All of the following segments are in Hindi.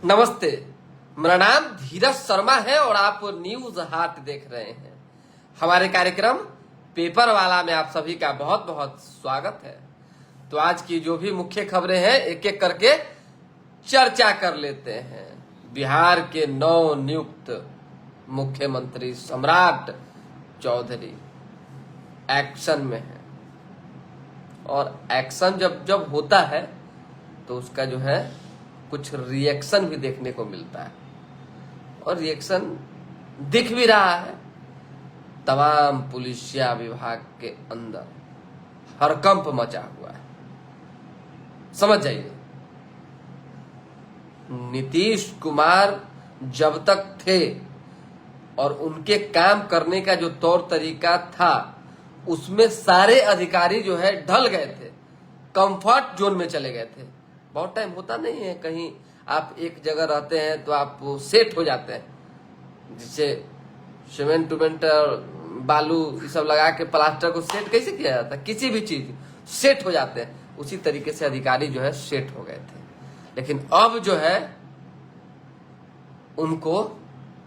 नमस्ते, मेरा नाम धीरज शर्मा है और आप न्यूज हाट देख रहे हैं। हमारे कार्यक्रम पेपर वाला में आप सभी का बहुत बहुत स्वागत है। तो आज की जो भी मुख्य खबरें हैं एक एक करके चर्चा कर लेते हैं। बिहार के नव नियुक्त मुख्यमंत्री सम्राट चौधरी एक्शन में है और एक्शन जब होता है तो उसका जो है कुछ रिएक्शन भी देखने को मिलता है और रिएक्शन दिख भी रहा है। तमाम पुलिसिया विभाग के अंदर हड़कंप मचा हुआ है। समझ जाइए, नीतीश कुमार जब तक थे और उनके काम करने का जो तौर तरीका था उसमें सारे अधिकारी जो है ढल गए थे, कंफर्ट जोन में चले गए थे। बहुत टाइम होता नहीं है, कहीं आप एक जगह रहते हैं तो आप सेट हो जाते हैं, जिससे सीमेंट उमेंट बालू ये सब लगा के प्लास्टर को सेट कैसे किया जाता है, किसी भी चीज सेट हो जाते हैं। उसी तरीके से अधिकारी जो है सेट हो गए थे, लेकिन अब जो है उनको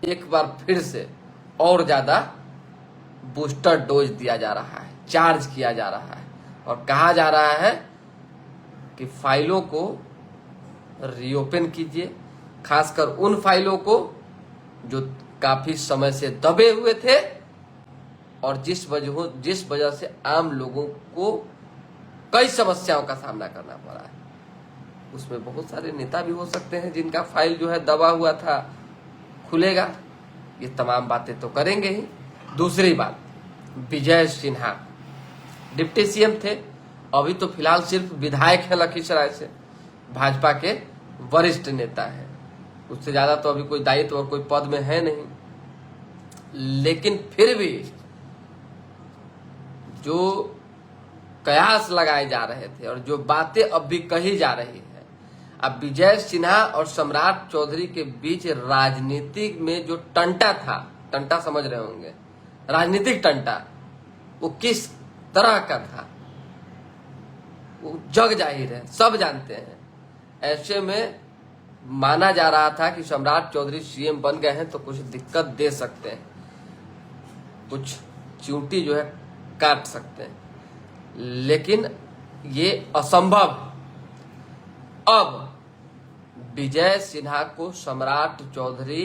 एक बार फिर से और ज्यादा बूस्टर डोज दिया जा रहा है, चार्ज किया जा रहा है और कहा जा रहा है कि फाइलों को रीओपन कीजिए, खासकर उन फाइलों को जो काफी समय से दबे हुए थे और जिस वजह से आम लोगों को कई समस्याओं का सामना करना पड़ा है। उसमें बहुत सारे नेता भी हो सकते हैं जिनका फाइल जो है दबा हुआ था, खुलेगा। ये तमाम बातें तो करेंगे ही। दूसरी बात, विजय सिन्हा डिप्टी सीएम थे, अभी तो फिलहाल सिर्फ विधायक है लखीसराय से, भाजपा के वरिष्ठ नेता हैं, उससे ज्यादा तो अभी कोई दायित्व और कोई पद में है नहीं। लेकिन फिर भी जो कयास लगाए जा रहे थे और जो बातें अब भी कही जा रही है, अब विजय सिन्हा और सम्राट चौधरी के बीच राजनीतिक में जो टंटा था, टंटा समझ रहे होंगे, राजनीतिक टंटा, वो किस तरह का था वो जग जाहिर है, सब जानते हैं। ऐसे में माना जा रहा था कि सम्राट चौधरी सीएम बन गए हैं तो कुछ दिक्कत दे सकते हैं, कुछ चिंटी जो है काट सकते हैं, लेकिन ये असंभव। अब विजय सिन्हा को सम्राट चौधरी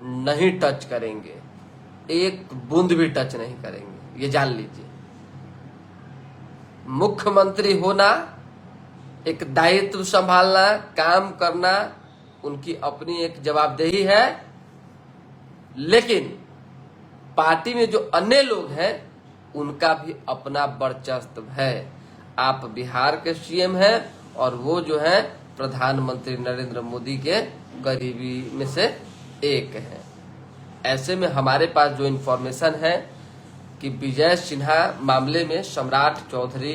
नहीं टच करेंगे, एक बूंद भी टच नहीं करेंगे, ये जान लीजिए। मुख्यमंत्री होना, एक दायित्व संभालना, काम करना उनकी अपनी एक जवाबदेही है, लेकिन पार्टी में जो अन्य लोग हैं उनका भी अपना वर्चस्व है। आप बिहार के सीएम हैं और वो जो है प्रधानमंत्री नरेंद्र मोदी के करीबी में से एक हैं। ऐसे में हमारे पास जो इन्फॉर्मेशन है कि विजय सिन्हा मामले में सम्राट चौधरी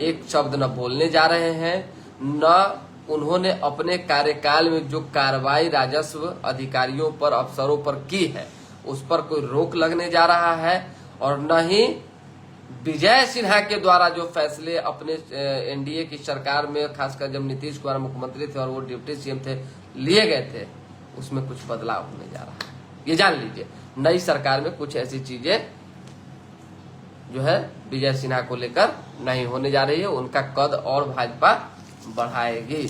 एक शब्द न बोलने जा रहे हैं, न उन्होंने अपने कार्यकाल में जो कार्रवाई राजस्व अधिकारियों पर, अफसरों पर की है उस पर कोई रोक लगने जा रहा है, और न ही विजय सिन्हा के द्वारा जो फैसले अपने एनडीए की सरकार में, खासकर जब नीतीश कुमार मुख्यमंत्री थे और वो डिप्टी सीएम थे, लिए गए थे, उसमें कुछ बदलाव होने जा रहा है। ये जान लीजिए, नई सरकार में कुछ ऐसी चीजें जो है विजय सिन्हा को लेकर नहीं होने जा रही है, उनका कद और भाजपा बढ़ाएगी।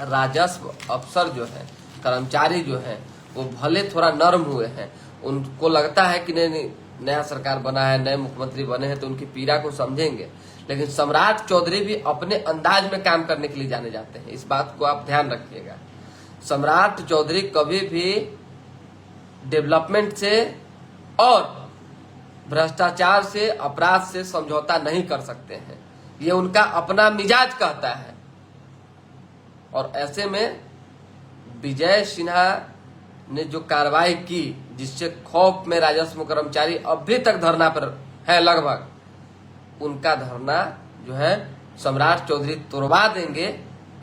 राजस्व अफसर जो है, कर्मचारी जो है, वो भले थोड़ा नर्म हुए हैं, उनको लगता है कि नहीं नया सरकार बना है, नए मुख्यमंत्री बने हैं तो उनकी पीड़ा को समझेंगे, लेकिन सम्राट चौधरी भी अपने अंदाज में काम करने के लिए जाने जाते हैं। इस बात को आप ध्यान रखिएगा। सम्राट चौधरी कभी भी डेवलपमेंट से और भ्रष्टाचार से, अपराध से समझौता नहीं कर सकते हैं, ये उनका अपना मिजाज कहता है। और ऐसे में विजय सिन्हा ने जो कार्रवाई की, जिससे खौफ में राजस्व कर्मचारी अभी तक धरना पर है लगभग, उनका धरना जो है सम्राट चौधरी तोड़वा देंगे,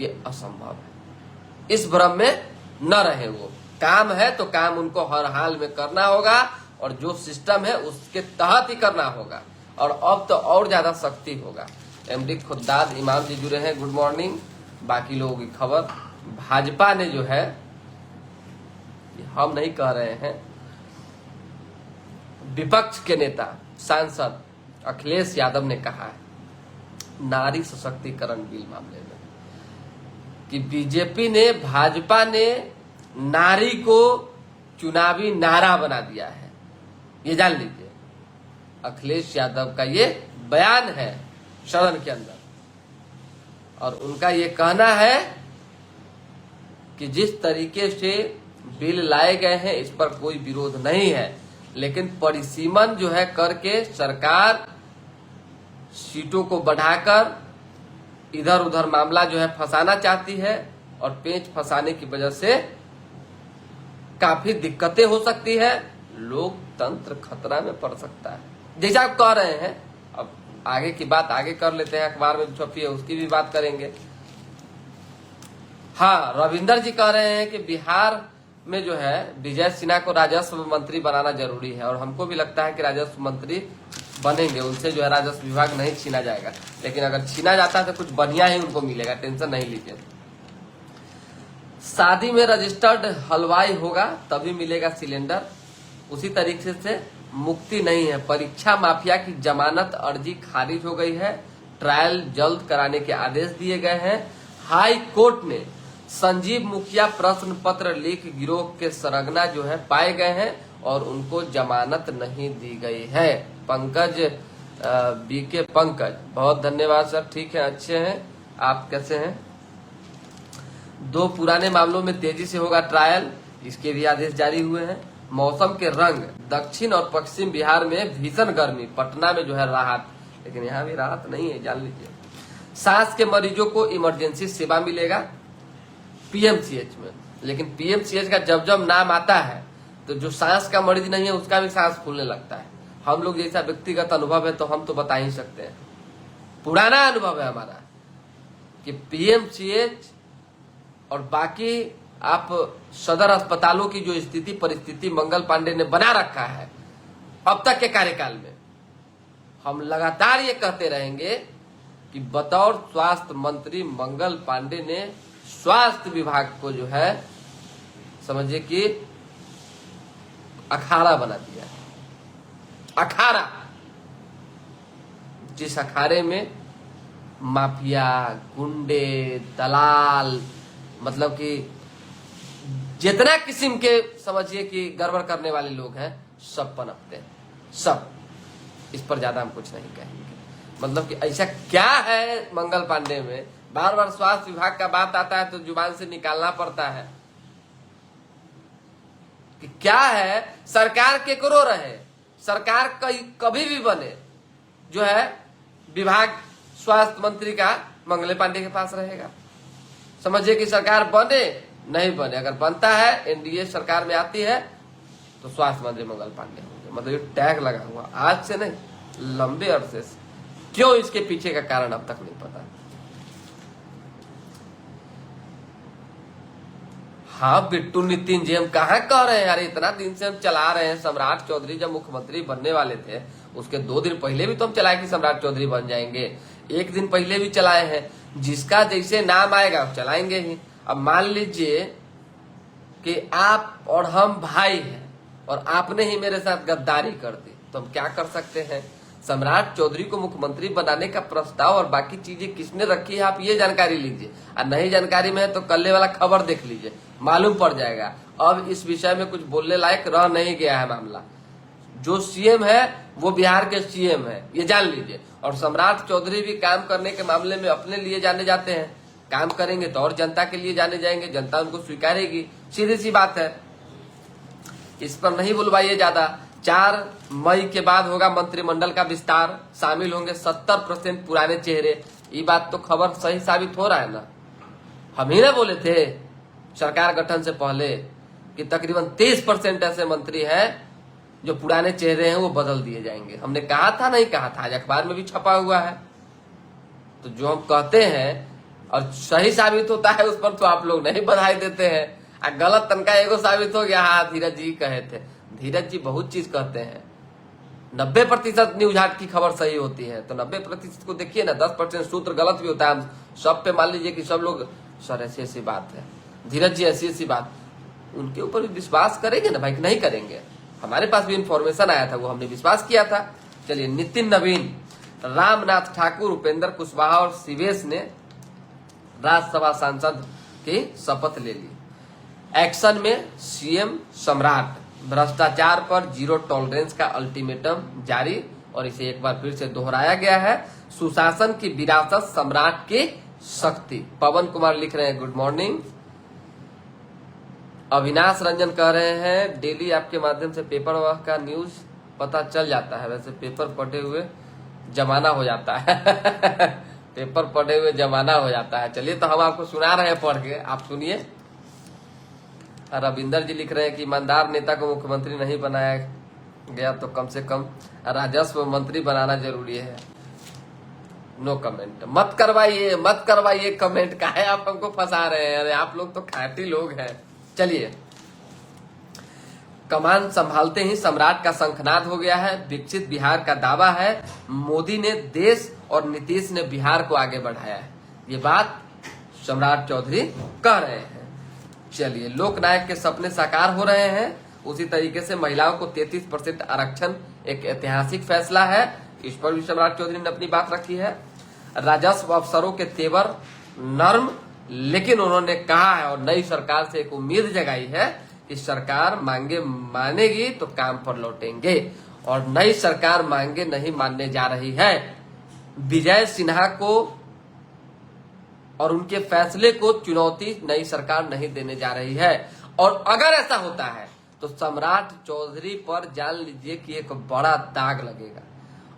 ये असंभव है। इस भ्रम में न रहे। वो काम है तो काम उनको हर हाल में करना होगा और जो सिस्टम है उसके तहत ही करना होगा, और अब तो और ज्यादा सख्ती होगा। एमडी खुद्दाद इमाम जी जुड़े हैं, गुड मॉर्निंग। बाकी लोगों की खबर भाजपा ने जो है, हम नहीं कह रहे हैं, विपक्ष के नेता सांसद अखिलेश यादव ने कहा है नारी सशक्तिकरण बिल मामले में कि बीजेपी ने, भाजपा ने नारी को चुनावी नारा बना दिया है। ये जान लीजिए, अखिलेश यादव का ये बयान है सदन के अंदर, और उनका ये कहना है कि जिस तरीके से बिल लाए गए हैं इस पर कोई विरोध नहीं है, लेकिन परिसीमन जो है करके सरकार सीटों को बढ़ाकर इधर उधर मामला जो है फंसाना चाहती है, और पेंच फंसाने की वजह से काफी दिक्कतें हो सकती है, लोकतंत्र खतरा में पड़ सकता है। जैसा आप कह रहे हैं, अब आगे की बात आगे कर लेते हैं, अखबार में छपी है उसकी भी बात करेंगे। हाँ, रविंदर जी कह रहे हैं कि बिहार में जो है विजय सिन्हा को राजस्व मंत्री बनाना जरूरी है, और हमको भी लगता है कि राजस्व मंत्री बनेंगे, उनसे जो है राजस्व विभाग नहीं छीना जाएगा, लेकिन अगर छीना जाता है तो कुछ बढ़िया ही उनको मिलेगा, टेंशन नहीं लीजिए। शादी में रजिस्टर्ड हलवाई होगा तभी मिलेगा सिलेंडर, उसी तरीके से मुक्ति नहीं है। परीक्षा माफिया की जमानत अर्जी खारिज हो गई है, ट्रायल जल्द कराने के आदेश दिए गए हैं। हाई कोर्ट ने संजीव मुखिया प्रश्न पत्र लीक गिरोह के सरगना जो है पाए गए हैं, और उनको जमानत नहीं दी गई है। पंकज बीके पंकज, बहुत धन्यवाद सर, ठीक है, अच्छे हैं, आप कैसे हैं? 2 पुराने मामलों में तेजी से होगा ट्रायल, इसके भी आदेश जारी हुए हैं। मौसम के रंग, दक्षिण और पश्चिम बिहार में भीषण गर्मी, पटना में जो है राहत, लेकिन यहाँ भी राहत नहीं है, जान लीजिए। सांस के मरीजों को इमरजेंसी सेवा मिलेगा पीएमसीएच में, लेकिन पीएमसीएच का जब जब नाम आता है तो जो सांस का मरीज नहीं है उसका भी सांस फूलने लगता है। हम लोग जैसा व्यक्तिगत अनुभव है तो हम तो बता ही सकते हैं, पुराना अनुभव है हमारा कि पीएमसीएच और बाकी आप सदर अस्पतालों की जो स्थिति परिस्थिति मंगल पांडे ने बना रखा है अब तक के कार्यकाल में, हम लगातार ये कहते रहेंगे कि बतौर स्वास्थ्य मंत्री मंगल पांडे ने स्वास्थ्य विभाग को जो है समझिए कि अखाड़ा बना दिया है। अखाड़ा, जिस अखाड़े में माफिया, गुंडे, दलाल, मतलब कि जितना किस्म के समझिए कि गड़बड़ करने वाले लोग हैं सब पनपते हैं, सब। इस पर ज्यादा हम कुछ नहीं कहेंगे। मतलब कि ऐसा क्या है मंगल पांडे में, बार बार स्वास्थ्य विभाग का बात आता है तो जुबान से निकालना पड़ता है कि क्या है। सरकार केकरो रहे, सरकार कभी भी बने, जो है विभाग स्वास्थ्य मंत्री का मंगल पांडे के पास रहेगा। समझिए कि सरकार बने नहीं बने, अगर बनता है एनडीए सरकार में आती है तो स्वास्थ्य मंत्री मंगल पांडे होंगे। मतलब ये टैग लगा हुआ, आज से नहीं, लंबे अरसे से। क्यों, इसके पीछे का कारण अब तक नहीं पता। हाँ बिट्टू नितिन जी, हम कहाँ कह रहे हैं यार, इतना दिन से हम चला रहे हैं। सम्राट चौधरी जब मुख्यमंत्री बनने वाले थे उसके 2 दिन पहले भी तो हम चलाए कि सम्राट चौधरी बन जाएंगे, 1 दिन पहले भी चलाए हैं। जिसका जैसे नाम आएगा चलाएंगे ही। अब मान लीजिए कि आप और हम भाई हैं और आपने ही मेरे साथ गद्दारी कर दी, तो हम क्या कर सकते हैं। सम्राट चौधरी को मुख्यमंत्री बनाने का प्रस्ताव और बाकी चीजें किसने रखी है आप ये जानकारी लीजिए, और नहीं जानकारी में है तो कल वाला खबर देख लीजिए, मालूम पड़ जाएगा। अब इस विषय में कुछ बोलने लायक रह नहीं गया है मामला। जो सीएम है वो बिहार के सीएम है, ये जान लीजिए। और सम्राट चौधरी भी काम करने के मामले में अपने लिए जाने जाते हैं, काम करेंगे तो और जनता के लिए जाने जाएंगे, जनता उनको स्वीकारेगी, सीधी सी बात है। इस पर नहीं बुलवाइए ज्यादा। 4 मई के बाद होगा मंत्रिमंडल का विस्तार, शामिल होंगे 70% पुराने चेहरे। ये बात तो खबर सही साबित हो रहा है ना। हम ही ना बोले थे सरकार गठन से पहले कि तकरीबन 30% ऐसे मंत्री हैं जो पुराने चेहरे हैं वो बदल दिए जाएंगे। हमने कहा था नहीं कहा था, आज अखबार में भी छपा हुआ है। तो जो हम कहते हैं और सही साबित होता है उस पर तो आप लोग नहीं बधाई देते हैं, और गलत तनका एगो साबित हो गया। हाँ, धीरज जी कहे थे, धीरज जी बहुत चीज कहते हैं। 90% न्यूज हाट की खबर सही होती है, तो 90% को देखिए ना, 10% सूत्र गलत भी होता है। हम सब पे मान लीजिए कि सब लोग सर ऐसी बात है, धीरज जी ऐसी ऐसी बात, उनके ऊपर भी विश्वास करेंगे ना भाई कि नहीं करेंगे? हमारे पास भी इंफॉर्मेशन आया था, वो हमने विश्वास किया था। चलिए, नितिन नवीन, रामनाथ ठाकुर, उपेंद्र कुशवाहा और शिवेश ने राज्यसभा सांसद की शपथ ले ली। एक्शन में सीएम सम्राट, भ्रष्टाचार पर जीरो टॉलरेंस का अल्टीमेटम जारी, और इसे एक बार फिर से दोहराया गया है। सुशासन की विरासत, सम्राट की शक्ति। पवन कुमार लिख रहे हैं गुड मॉर्निंग। अविनाश रंजन कह रहे हैं डेली आपके माध्यम से पेपर वर्क का न्यूज पता चल जाता है, वैसे पेपर पढ़े हुए जमाना हो जाता है पेपर पढ़े हुए जमाना हो जाता है। चलिए, तो हम आपको सुना रहे हैं पढ़ के, आप सुनिए। रविंदर जी लिख रहे हैं कि ईमानदार नेता को मुख्यमंत्री नहीं बनाया गया तो कम से कम राजस्व मंत्री बनाना जरूरी है। No comment. मत करवाइए कमेंट, काहे आप हमको फंसा रहे हैं? अरे आप लोग तो खाटी लोग हैं। चलिए, कमान संभालते ही सम्राट का शंखनाद हो गया है। विकसित बिहार का दावा है। मोदी ने देश और नीतीश ने बिहार को आगे बढ़ाया है, ये बात सम्राट चौधरी कह रहे हैं। चलिए, लोकनायक के सपने साकार हो रहे हैं। उसी तरीके से महिलाओं को 33% आरक्षण एक ऐतिहासिक फैसला है, इस पर भी सम्राट चौधरी ने अपनी बात रखी है। राजस्व अफसरों के तेवर नर्म, लेकिन उन्होंने कहा है और नई सरकार से एक उम्मीद जगाई है कि सरकार मांगे मानेगी तो काम पर लौटेंगे, और नई सरकार मांगे नहीं मानने जा रही है। विजय सिन्हा को और उनके फैसले को चुनौती नई सरकार नहीं देने जा रही है, और अगर ऐसा होता है तो सम्राट चौधरी पर जान लीजिए कि एक बड़ा दाग लगेगा,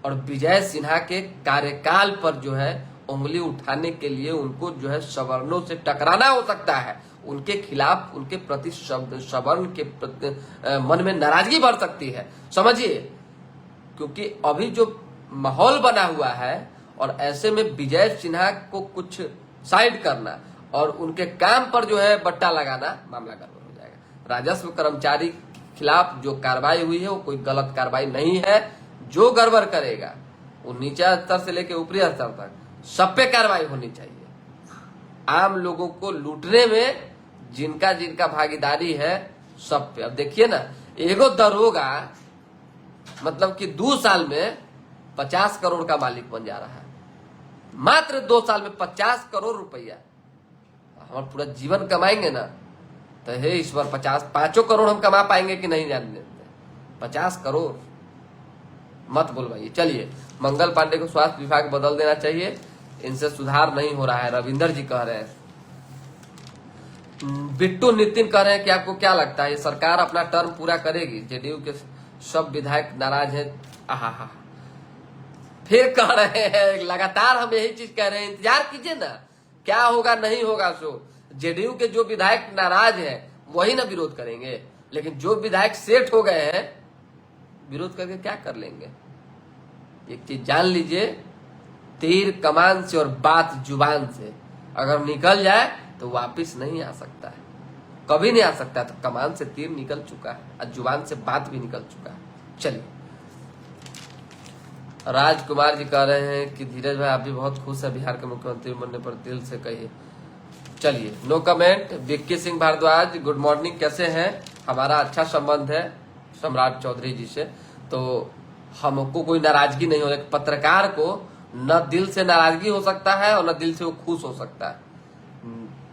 और विजय सिन्हा के कार्यकाल पर जो है उंगली उठाने के लिए उनको जो है सवर्णों से टकराना हो सकता है। उनके खिलाफ, उनके प्रति सवर्ण के मन में नाराजगी बढ़ सकती है, समझिए। क्योंकि अभी जो माहौल बना हुआ है, और ऐसे में विजय सिन्हा को कुछ साइड करना और उनके काम पर जो है बट्टा लगाना, मामला गड़बड़ हो जाएगा। राजस्व कर्मचारी के खिलाफ जो कार्रवाई हुई है वो कोई गलत कार्रवाई नहीं है। जो गड़बड़ करेगा वो नीचे स्तर से लेकर ऊपरी स्तर तक सब पे कार्रवाई होनी चाहिए। आम लोगों को लूटने में जिनका जिनका भागीदारी है सब पे। अब देखिए ना, एगो दरोगा मतलब कि 2 साल में 50 करोड़ का मालिक बन जा रहा है, मात्र 2 साल में 50 करोड़ रुपया। हम पूरा जीवन कमाएंगे ना तो हे ईश्वर, 5 करोड़ हम कमा पाएंगे कि नहीं जान देते। 50 करोड़ मत बोलवाइए। चलिए, मंगल पांडे को स्वास्थ्य विभाग बदल देना चाहिए, इनसे सुधार नहीं हो रहा है, रविंदर जी कह रहे हैं। बिट्टू नितिन कह रहे हैं कि आपको क्या लगता है ये सरकार अपना टर्म पूरा करेगी? जेडीयू के सब विधायक नाराज हैं। आहा, फिर कह रहे हैं, लगातार हम यही चीज कह रहे हैं, इंतजार कीजिए ना क्या होगा नहीं होगा। सो जेडीयू के जो विधायक नाराज हैं वही ना विरोध करेंगे, लेकिन जो विधायक सेट हो गए हैं विरोध करके क्या कर लेंगे? एक चीज जान लीजिए, तीर कमान से और बात जुबान से अगर निकल जाए तो वापिस नहीं आ सकता है, कभी नहीं आ सकता है। तो कमान से तीर निकल चुका है और जुबान से बात भी निकल चुका है। चलिए, राजकुमार जी कह रहे हैं कि धीरज भाई आप भी बहुत खुश है बिहार के मुख्यमंत्री बनने पर, दिल से कहिए। चलिए, no comment. Vicky Singh Bhardwaj good morning, कैसे हैं? हमारा अच्छा संबंध है सम्राट चौधरी जी से, तो हमको कोई नाराजगी नहीं हो। पत्रकार को न दिल से नाराजगी हो सकता है और न दिल से वो खुश हो सकता है,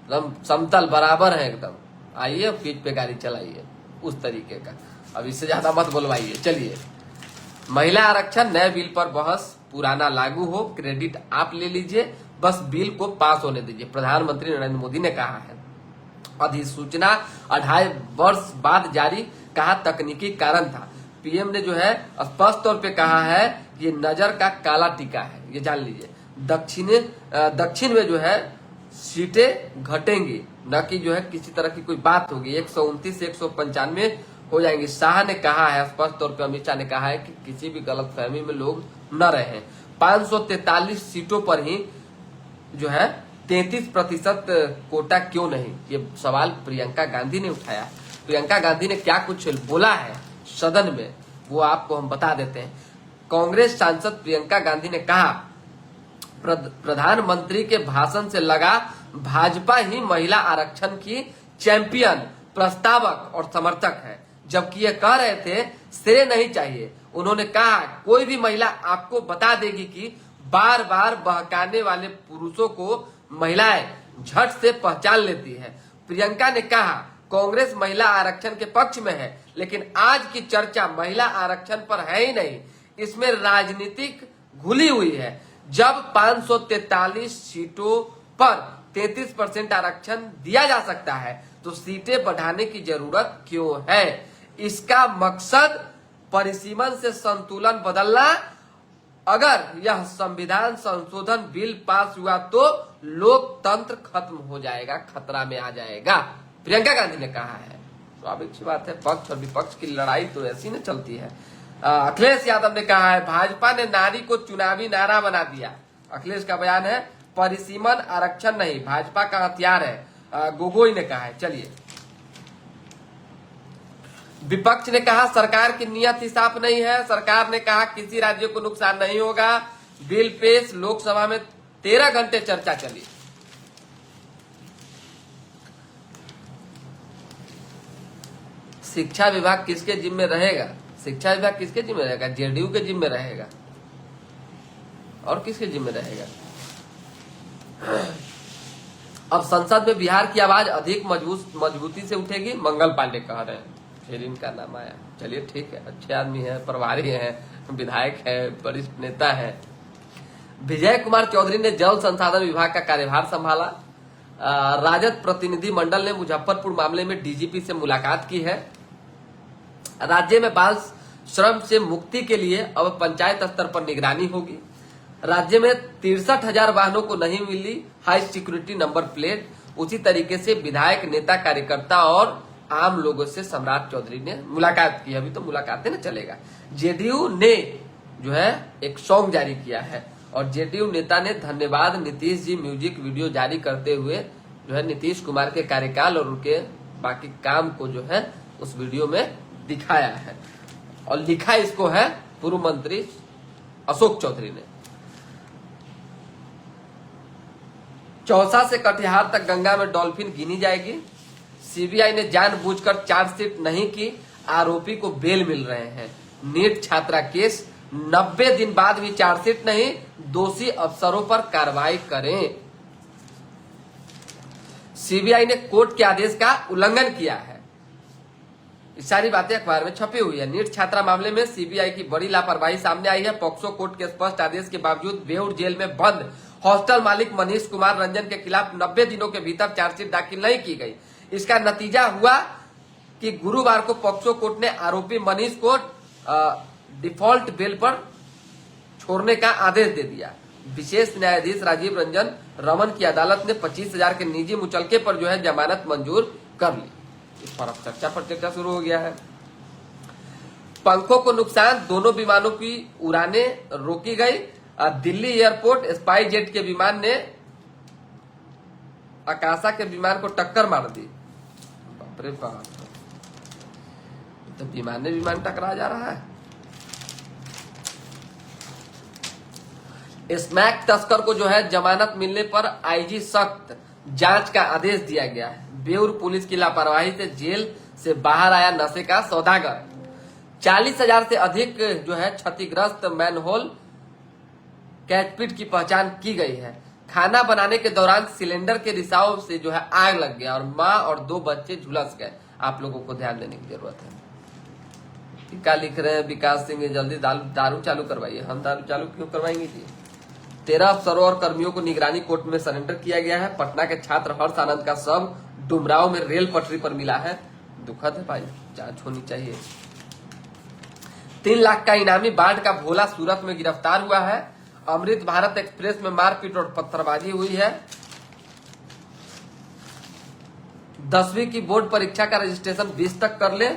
एकदम समतल बराबर है एकदम। आइए पीठ पे गाड़ी चलाइए, उस तरीके का। अब इससे ज्यादा मत बोलवाइए। चलिए, महिला आरक्षण नए बिल पर बहस, पुराना लागू हो, क्रेडिट आप ले लीजिए, बस बिल को पास होने दीजिए, प्रधानमंत्री नरेंद्र मोदी ने कहा है। अधिसूचना 2.5 वर्ष बाद जारी, कहा तकनीकी कारण था। पीएम ने जो है स्पष्ट तौर पे कहा है ये नजर का काला टीका है, ये जान लीजिए। दक्षिण में जो है सीटें घटेंगी, न कि जो है किसी तरह की कोई बात होगी। 129 से 195 हो जाएंगी। शाह ने कहा है स्पष्ट तौर पे, अमित शाह ने कहा है कि किसी भी गलतफहमी में लोग न रहें। 543 सीटों पर ही जो है 33% कोटा क्यों नहीं, ये सवाल प्रियंका गांधी ने उठाया। प्रियंका गांधी ने क्या कुछ बोला है सदन में वो आपको हम बता देते हैं। कांग्रेस सांसद प्रियंका गांधी ने कहा प्रधानमंत्री के भाषण से लगा भाजपा ही महिला आरक्षण की चैंपियन, प्रस्तावक और समर्थक है। जबकि ये कह रहे थे श्रेय नहीं चाहिए। उन्होंने कहा कोई भी महिला आपको बता देगी कि बार बार बहकाने वाले पुरुषों को महिलाएं झट से पहचान लेती है। प्रियंका ने कहा कांग्रेस महिला आरक्षण के पक्ष में है, लेकिन आज की चर्चा महिला आरक्षण पर है ही नहीं, इसमें राजनीतिक घुली हुई है। जब 543 सीटों पर 33% आरक्षण दिया जा सकता है तो सीटें बढ़ाने की जरूरत क्यों है? इसका मकसद परिसीमन से संतुलन बदलना। अगर यह संविधान संशोधन बिल पास हुआ तो लोकतंत्र खत्म हो जाएगा, खतरा में आ जाएगा, प्रियंका गांधी ने कहा है। स्वाभाविक सी बात है, पक्ष और विपक्ष की लड़ाई तो ऐसी न चलती है। अखिलेश यादव ने कहा है भाजपा ने नारी को चुनावी नारा बना दिया। अखिलेश का बयान है परिसीमन आरक्षण नहीं भाजपा का हथियार है, गोगोई ने कहा है। चलिए, विपक्ष ने कहा सरकार की नीयत ही साफ नहीं है। सरकार ने कहा किसी राज्य को नुकसान नहीं होगा। बिल पेश, लोकसभा में 13 घंटे चर्चा चली। शिक्षा विभाग किसके जिम्मे रहेगा? शिक्षा विभाग किसके जिम्मे रहेगा? जेडीयू के जिम्मे रहेगा। और किसके जिम्मे रहेगा? अब संसद में बिहार की आवाज अधिक मजबूती से उठेगी, मंगल पांडे कह रहे हैं। फिर इनका नाम आया। चलिए ठीक है, अच्छे आदमी है, प्रभारी हैं, विधायक है, वरिष्ठ नेता है। विजय कुमार चौधरी ने जल संसाधन विभाग का कार्यभार संभाला। राजद प्रतिनिधि मंडल ने मुजफ्फरपुर मामले में डीजीपी से मुलाकात की है। राज्य में बाल श्रम से मुक्ति के लिए अब पंचायत स्तर पर निगरानी होगी। राज्य में 63,000 वाहनों को नहीं मिली हाई सिक्योरिटी नंबर प्लेट। उसी तरीके से विधायक, नेता, कार्यकर्ता और आम लोगों से सम्राट चौधरी ने मुलाकात की। अभी तो मुलाकातें न चलेगा। जेडीयू ने जो है एक सॉन्ग जारी किया है और जेडीयू नेता ने धन्यवाद नीतीश जी म्यूजिक वीडियो जारी करते हुए जो है नीतीश कुमार के कार्यकाल और उनके बाकी काम को जो है उस वीडियो में दिखाया है और लिखा इसको है पूर्व मंत्री अशोक चौधरी ने। चौसा से कटिहार तक गंगा में डॉल्फिन गिनी जाएगी। सीबीआई ने जानबूझकर चार्जशीट नहीं की, आरोपी को बेल मिल रहे हैं। नीट छात्रा केस 90 दिन बाद भी चार्जशीट नहीं, दोषी अफसरों पर कार्रवाई करें। सीबीआई ने कोर्ट के आदेश का उल्लंघन किया है। ये सारी बातें अखबार में छपी हुई है। नीट छात्रा मामले में सीबीआई की बड़ी लापरवाही सामने आई है। पॉक्सो कोर्ट के स्पष्ट आदेश के बावजूद बेऊर जेल में बंद हॉस्टल मालिक मनीष कुमार रंजन के खिलाफ 90 दिनों के भीतर चार्जशीट दाखिल नहीं की गई। इसका नतीजा हुआ कि गुरुवार को पॉक्सो कोर्ट ने आरोपी मनीष को डिफॉल्ट बेल पर छोड़ने का आदेश दे दिया। विशेष न्यायाधीश राजीव रंजन रमन की अदालत ने 25,000 के निजी मुचलके पर जो है जमानत मंजूर कर ली। इस पर अब चर्चा पर चर्चा शुरू हो गया है। पंखों को नुकसान, दोनों विमानों की उड़ानें रोकी गई। दिल्ली एयरपोर्ट स्पाई जेट के विमान ने आकाशा के विमान को टक्कर मार दी। बाप रे बाप, तो विमान टकरा जा रहा है। स्मैक तस्कर को जो है जमानत मिलने पर आईजी सख्त जांच का आदेश दिया गया है। बेउर पुलिस की लापरवाही से जेल से बाहर आया नशे का सौदागर। 40,000 से अधिक जो है क्षतिग्रस्त मैनहोल कैचपिट की पहचान की गई है। खाना बनाने के दौरान सिलेंडर के रिसाव से जो है आग लग गया और मां और 2 बच्चे झुलस गए। आप लोगों को ध्यान देने की जरूरत है। क्या लिख रहे हैं विकास सिंह, जल्दी दारू चालू करवाइए। हम दारू चालू क्यों करवाएंगे जी? 13 अफसरों और कर्मियों को निगरानी कोर्ट में सरेंडर किया गया है। पटना के छात्र हर्ष आनंद का शव डुमराव में रेल पटरी पर मिला है। दुखद है भाई, जांच होनी चाहिए। 3 लाख का इनामी बाढ़ का भोला सूरत में गिरफ्तार हुआ है। अमृत भारत एक्सप्रेस में मारपीट और पत्थरबाजी हुई है। 10वीं की बोर्ड परीक्षा का रजिस्ट्रेशन 20 तक कर ले।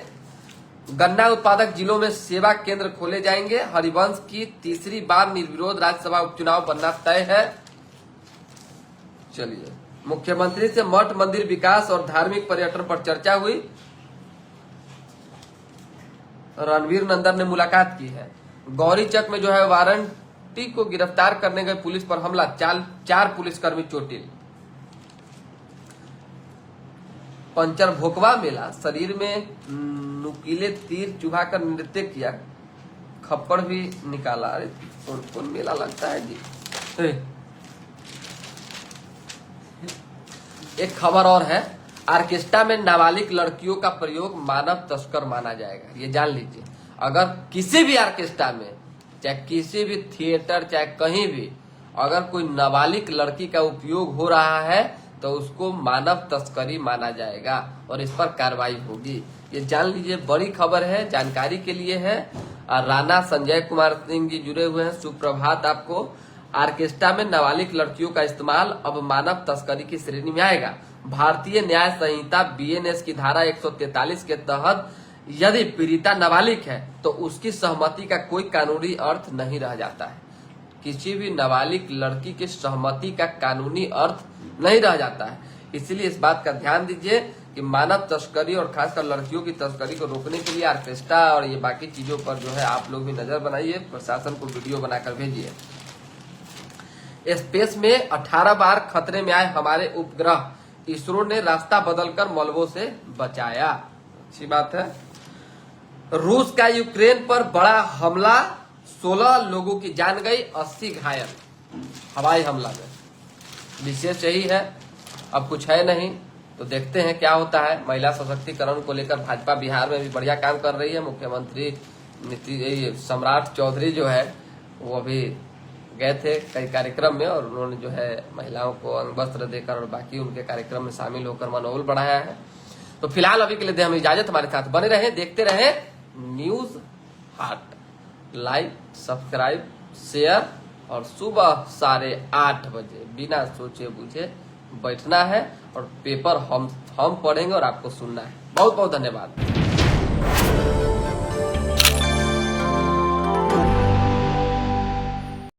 गन्ना उत्पादक जिलों में सेवा केंद्र खोले जाएंगे। हरिवंश की तीसरी बार निर्विरोध राज्यसभा उपचुनाव बनना तय है। चलिए, मुख्यमंत्री से मठ मंदिर विकास और धार्मिक पर्यटन पर चर्चा हुई। रणवीर नंदन ने मुलाकात की है। गौरीचक में जो है वारंटी को गिरफ्तार करने गए पुलिस पर हमला, 4 पुलिसकर्मी चोटिल। पंचर भोकवा मेला, शरीर में नुकीले तीर चुभा कर नृत्य किया, खप्पड़ भी निकाला। अरे कौन कौन मेला लगता है जी। एक खबर और है, ऑर्केस्ट्रा में नाबालिग लड़कियों का प्रयोग मानव तस्कर माना जाएगा। ये जान लीजिए, अगर किसी भी ऑर्केस्ट्रा में, चाहे किसी भी थिएटर, चाहे कहीं भी अगर कोई नाबालिग लड़की का उपयोग हो रहा है तो उसको मानव तस्करी माना जाएगा और इस पर कार्रवाई होगी। ये जान लीजिए, बड़ी खबर है, जानकारी के लिए है। राणा संजय कुमार सिंह जी जुड़े हुए हैं, सुप्रभात आपको। ऑर्केस्ट्रा में नाबालिग लड़कियों का इस्तेमाल अब मानव तस्करी की श्रेणी में आएगा। भारतीय न्याय संहिता बीएनएस की धारा 143 के तहत यदि पीड़िता नाबालिग है तो उसकी सहमति का कोई कानूनी अर्थ नहीं रह जाता है। किसी भी नाबालिग लड़की की सहमति का कानूनी अर्थ नहीं रह जाता है। इसलिए इस बात का ध्यान दीजिए कि मानव तस्करी और खासकर लड़कियों की तस्करी को रोकने के लिए ऑर्केस्ट्रा और ये बाकी चीजों पर जो है आप लोग भी नजर बनाइए, प्रशासन को वीडियो बनाकर भेजिए। स्पेस में 18 बार खतरे में आए हमारे उपग्रह, इसरो ने रास्ता बदलकर मलबों से बचाया। अच्छी बात है। रूस का यूक्रेन पर बड़ा हमला, 16 लोगों की जान गई, 80 घायल। हवाई हमला में विशेष यही है, अब कुछ है नहीं तो देखते हैं क्या होता है। महिला सशक्तिकरण को लेकर भाजपा बिहार में भी बढ़िया काम कर रही है। मुख्यमंत्री नीतीश सम्राट चौधरी जो है वो अभी गए थे कई कार्यक्रम में और उन्होंने जो है महिलाओं को अंग वस्त्र देकर और बाकी उनके कार्यक्रम में शामिल होकर मनोबल बढ़ाया है। तो फिलहाल अभी के लिए हमें इजाजत, हमारे साथ बने रहे, देखते रहे न्यूज हाट। लाइक, सब्सक्राइब, शेयर और सुबह 8:30 बजे बिना सोचे बुझे बैठना है और पेपर हम पढ़ेंगे और आपको सुनना है। बहुत बहुत धन्यवाद।